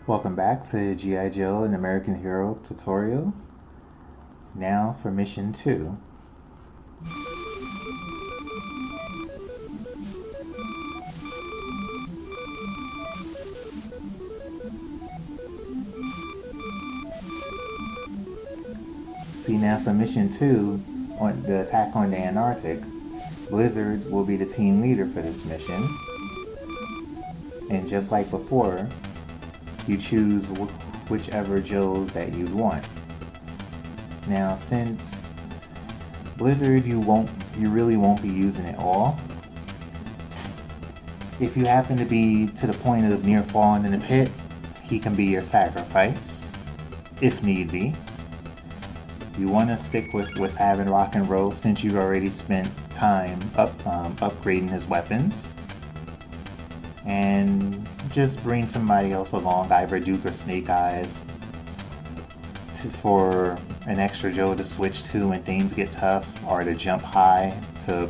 Welcome back to G.I. Joe, an American Hero tutorial. Now for mission 2. See, now for mission 2, on the attack on the Antarctic, Blizzard will be the team leader for this mission. And just like before, you choose whichever Joes that you'd want. Now, since Blizzard, you really won't be using it all. If you happen to be to the point of near falling in the pit, he can be your sacrifice, if need be. You want to stick with having Rock and Roll since you've already spent time upgrading his weapons. And just bring somebody else along, either Duke or Snake Eyes, for an extra Joe to switch to when things get tough, or to jump high to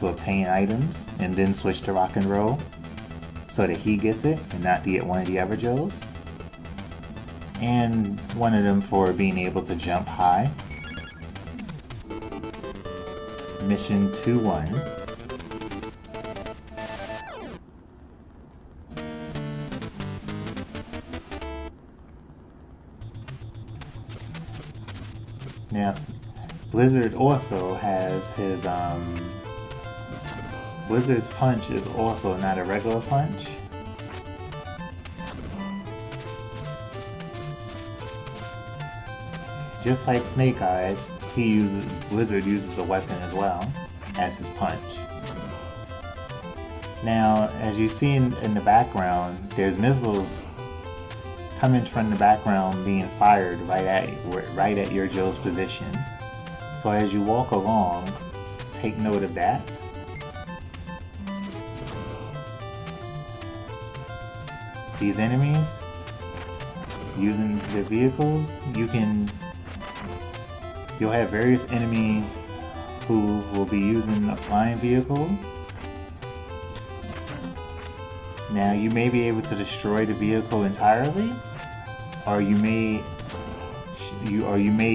obtain items, and then switch to Rock and Roll so that he gets it and not one of the other Joes. And one of them for being able to jump high. Mission 2-1. Now, Blizzard also has his, Blizzard's punch is also not a regular punch. Just like Snake Eyes, Blizzard uses a weapon as well as his punch. Now, as you see in the background, there's missiles coming from the background being fired right at your Joe's position. So as you walk along, take note of that. These enemies, using their vehicles, you'll have various enemies who will be using a flying vehicle. Now, you may be able to destroy the vehicle entirely, or you may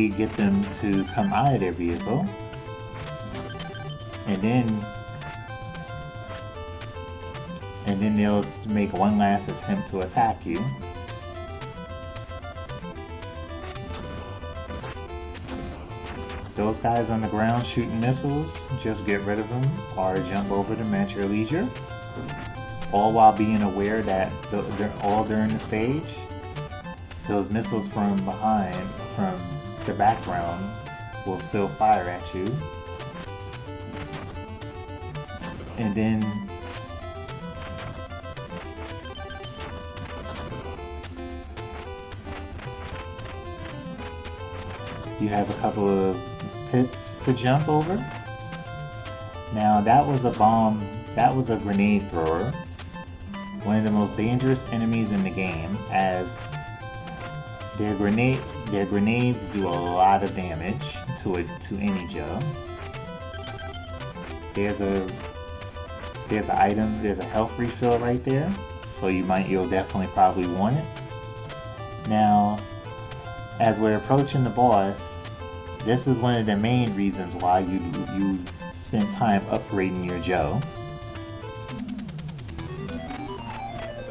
get them to come out of their vehicle, and then they'll make one last attempt to attack you. Those guys on the ground shooting missiles, just get rid of them or jump over them at your leisure. All while being aware that all during the stage, those missiles from behind, from the background, will still fire at you. And then you have a couple of pits to jump over. Now, that was a bomb, that was a grenade thrower. One of the most dangerous enemies in the game, as their grenades do a lot of damage to any Joe. There's an item, there's a health refill right there, so you'll definitely probably want it. Now, as we're approaching the boss, this is one of the main reasons why you spend time upgrading your Joe.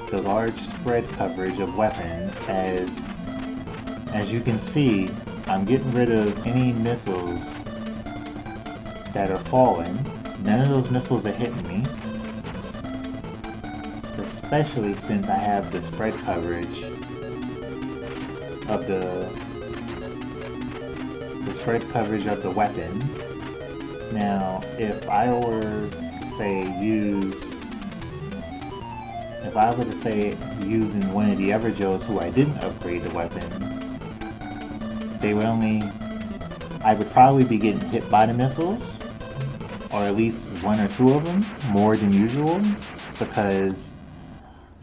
The large spread coverage of weapons, as you can see, I'm getting rid of any missiles that are falling. None of those missiles are hitting me, especially since I have the spread coverage of the weapon. Now, if I were to say using one of the other Joes who I didn't upgrade the weapon, I would probably be getting hit by the missiles, or at least one or two of them, more than usual, because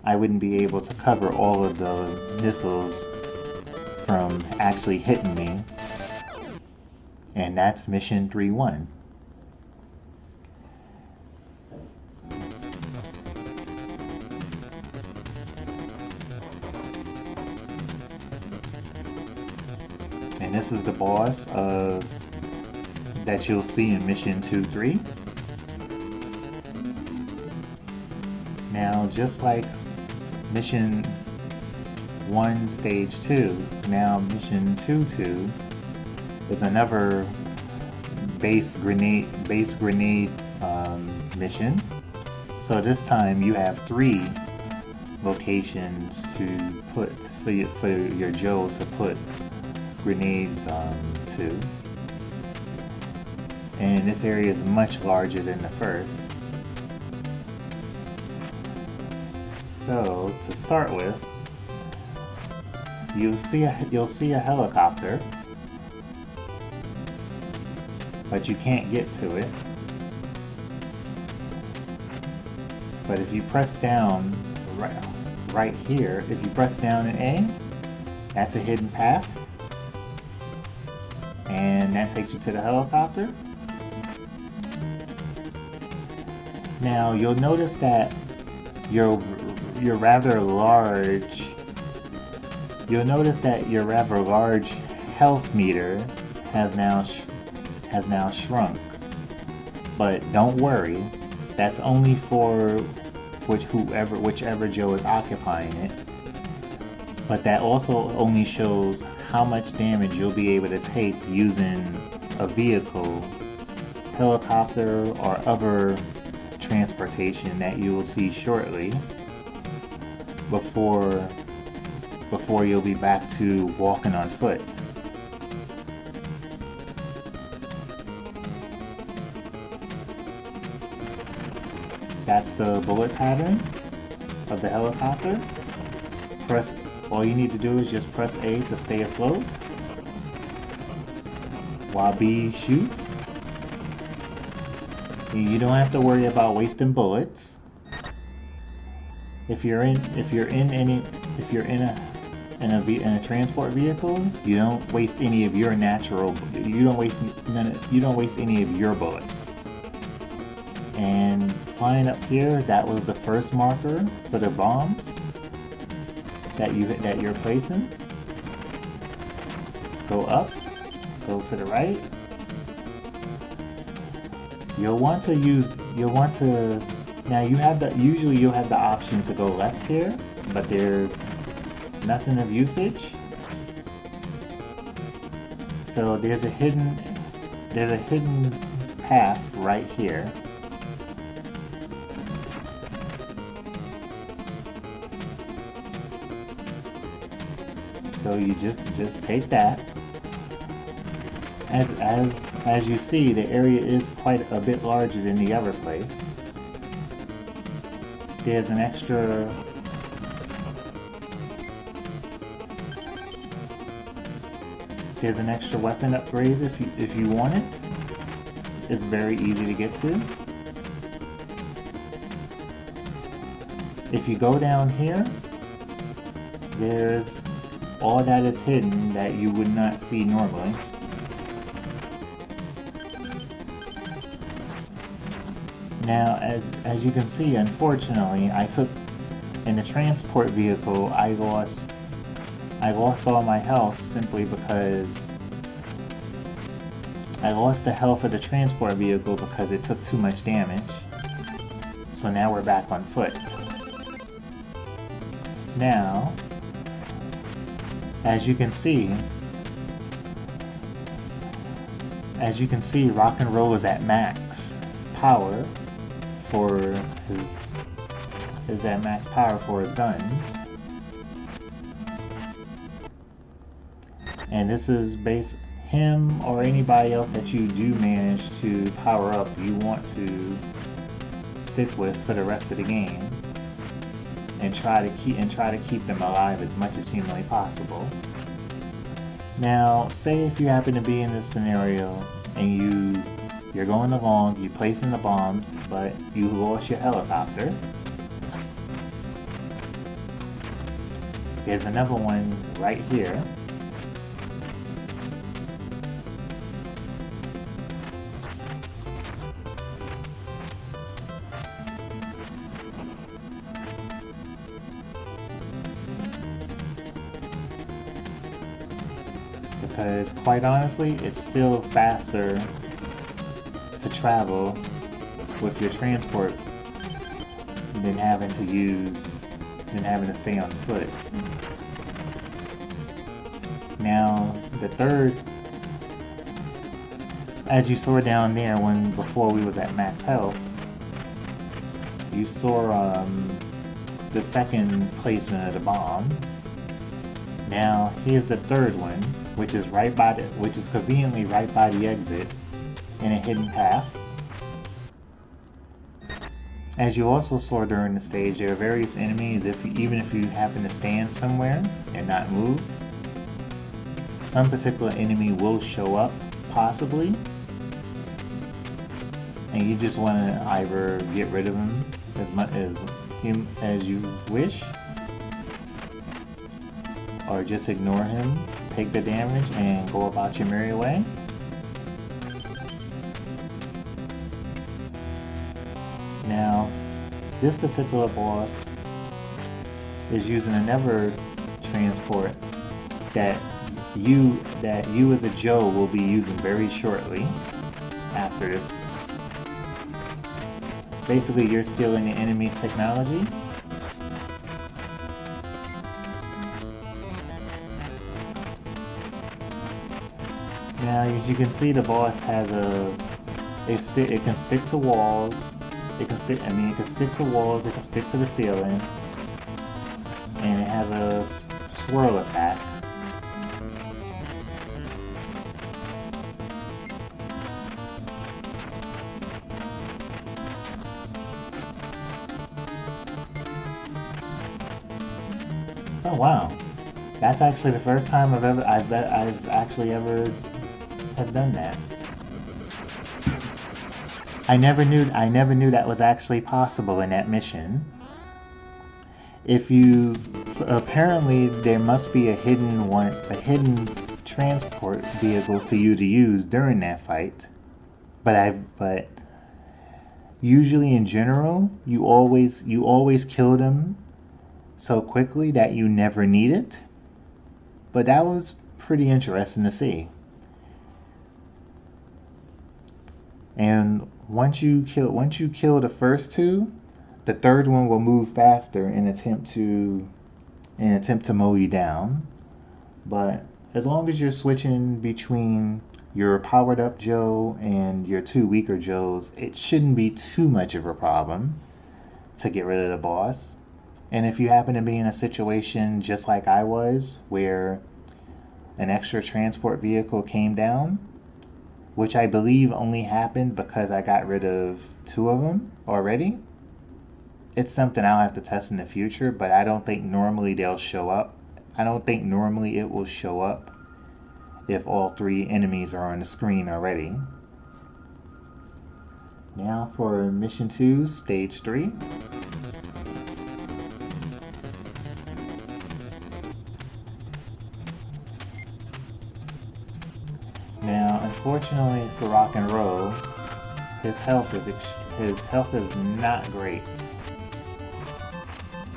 I wouldn't be able to cover all of the missiles from actually hitting me. And that's mission 3-1. this is the boss that you'll see in Mission 2-3. Now, just like Mission 1 Stage 2, now Mission 2-2 is another base grenade mission. So this time you have 3 locations to put for your Joe to put grenades to. And this area is much larger than the first. So to start with, you'll see a helicopter, but you can't get to it. But if you press down right here, if you press down an A, that's a hidden path, and that takes you to the helicopter. Now you'll notice that your rather large health meter has now shrunk. But don't worry, that's only for whichever Joe is occupying it. But that also only shows how much damage you'll be able to take using a vehicle, helicopter, or other transportation that you will see shortly, before you'll be back to walking on foot. That's the bullet pattern of the helicopter. All you need to do is just press A to stay afloat while B shoots. You don't have to worry about wasting bullets. If you're in a transport vehicle, you don't waste any of your you don't waste any of your bullets. And flying up here, that was the first marker for the bombs that you're placing. Go up, go to the right. Now usually you'll have the option to go left here, but there's nothing of usage. So there's a hidden path right here. So you just take that. As you see, the area is quite a bit larger than the other place. There's an extra weapon upgrade if you want it. It's very easy to get to. If you go down here, there's all that is hidden that you would not see normally. Now, as you can see, unfortunately, in the transport vehicle, I lost all my health simply because I lost the health of the transport vehicle because it took too much damage. So now we're back on foot. Now, as you can see, Rock and Roll is at max power at max power for his guns. And this is him or anybody else that you do manage to power up, you want to stick with for the rest of the game and try to keep them alive as much as humanly possible. Now, say if you happen to be in this scenario and you're going along, you're placing the bombs, but you lost your helicopter. There's another one right here. because quite honestly, it's still faster to travel with your transport than having to stay on foot. Now, the third, as you saw down there before we was at max health, you saw the second placement of the bomb. Now here's the third one, which is conveniently right by the exit in a hidden path. As you also saw during the stage, there are various enemies. Even if you happen to stand somewhere and not move, some particular enemy will show up, possibly, and you just want to either get rid of him as much as you wish, or just ignore him, take the damage, and go about your merry way. Now, this particular boss is using another transport that you as a Joe will be using very shortly after this. Basically, you're stealing the enemy's technology. Now, as you can see, the boss has it can stick to walls. It can stick to walls. It can stick to the ceiling, and it has a swirl attack. Oh wow, that's actually the first time I've actually ever have done that. I never knew that was actually possible in that mission. Apparently there must be a hidden transport vehicle for you to use during that fight. But usually in general, you always kill them so quickly that you never need it. But that was pretty interesting to see. And once you kill the first two, the third one will move faster in attempt to mow you down. But as long as you're switching between your powered up Joe and your two weaker Joes, it shouldn't be too much of a problem to get rid of the boss. And if you happen to be in a situation just like I was, where an extra transport vehicle came down, which I believe only happened because I got rid of two of them already. It's something I'll have to test in the future, but I don't think normally they'll show up. I don't think normally it will show up if all three enemies are on the screen already. Now for Mission 2, Stage 3. Now, unfortunately for Rock and Roll, his health is not great.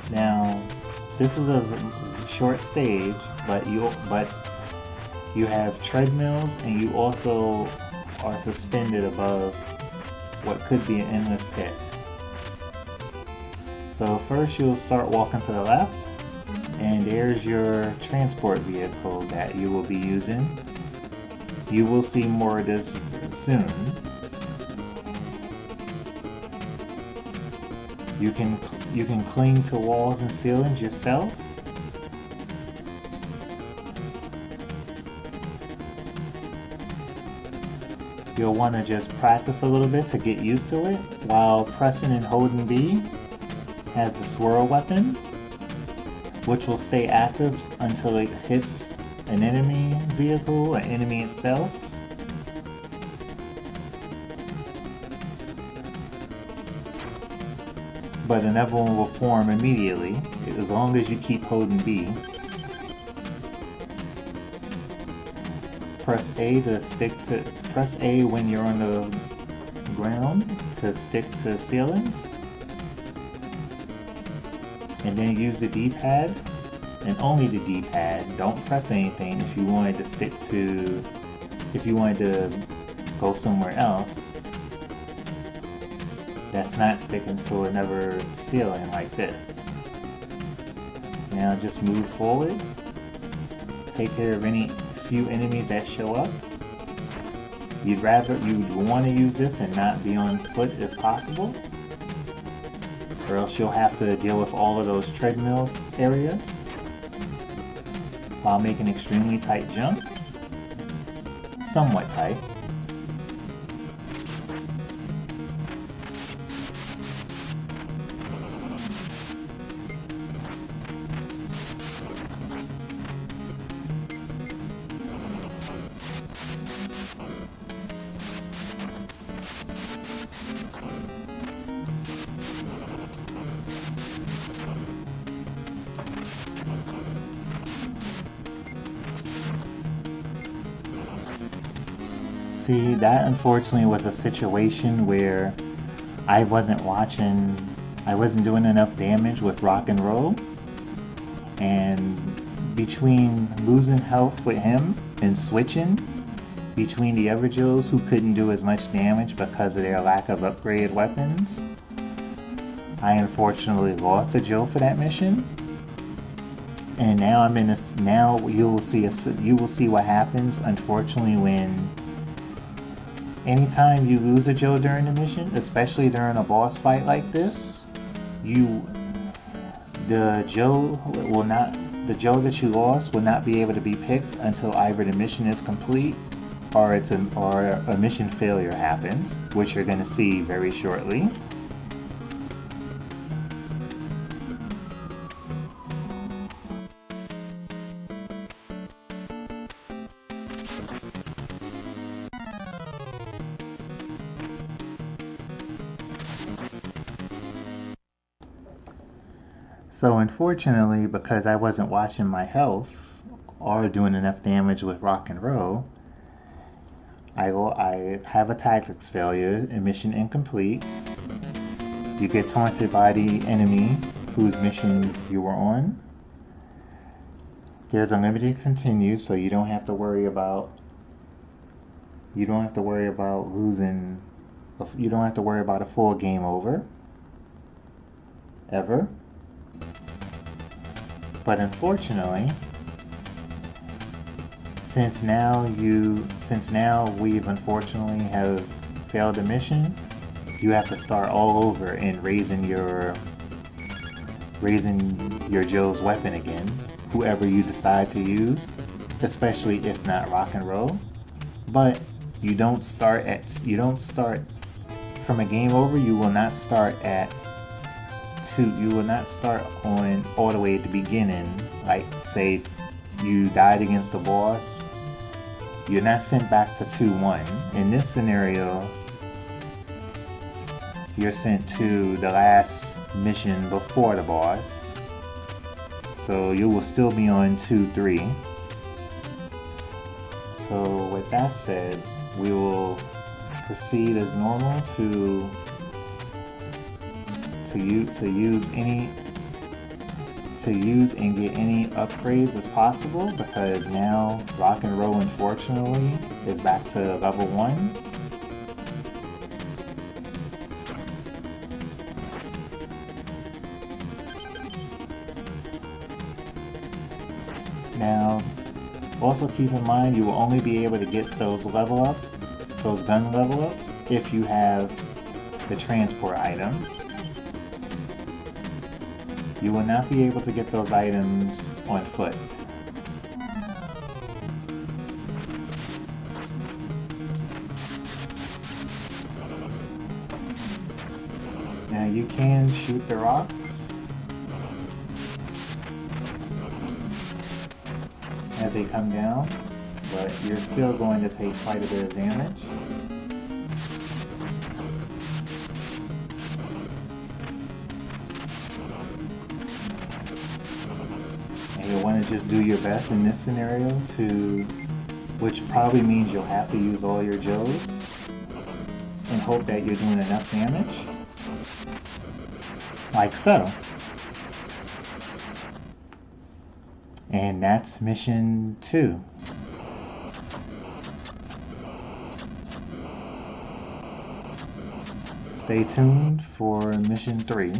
Now, this is a short stage, but you have treadmills, and you also are suspended above what could be an endless pit. So first, you'll start walking to the left, and there's your transport vehicle that you will be using. You will see more of this soon. You can cling to walls and ceilings yourself. You'll want to just practice a little bit to get used to it, while pressing and holding B has the swirl weapon, which will stay active until it hits an enemy vehicle, an enemy itself. But another one will form immediately, as long as you keep holding B. Press A when you're on the ground to stick to ceilings. And then use the D-pad and only the D-pad. Don't press anything. If you wanted to if you wanted to go somewhere else, that's not sticking to another ceiling like this. Now just move forward. Take care of any few enemies that show up. You'd want to use this and not be on foot if possible, or else you'll have to deal with all of those treadmills areas while making extremely tight jumps. Somewhat tight. See, that unfortunately was a situation where I wasn't doing enough damage with rock and roll, and between losing health with him and switching between the other Joes who couldn't do as much damage because of their lack of upgraded weapons, I unfortunately lost a Joe for that mission. And now I'm in this. Now you will see what happens. Unfortunately, anytime you lose a Joe during the mission, especially during a boss fight like this, the Joe that you lost will not be able to be picked until either the mission is complete or a mission failure happens, which you're going to see very shortly. So unfortunately, because I wasn't watching my health or doing enough damage with rock and roll, I have a tactics failure and mission incomplete. You get taunted by the enemy whose mission you were on. There's unlimited continue, so you don't have to worry about losing. You don't have to worry about a full game over ever. But unfortunately, since now we've unfortunately have failed a mission, you have to start all over and raising your Joe's weapon again, whoever you decide to use, especially if not rock and roll. But you don't start from a game over. You will not start on all the way at the beginning. Like, say you died against the boss, you're not sent back to 2-1. In this scenario, you're sent to the last mission before the boss, so you will still be on 2-3. So with that said, we will proceed as normal to use and get any upgrades as possible, because now rock and roll unfortunately is back to level 1. Now also keep in mind, you will only be able to get those gun level ups, if you have the transport item. You will not be able to get those items on foot. Now you can shoot the rocks as they come down, but you're still going to take quite a bit of damage. You'll want to just do your best in this scenario which probably means you'll have to use all your Joes and hope that you're doing enough damage. Like so. And that's mission 2. Stay tuned for mission 3.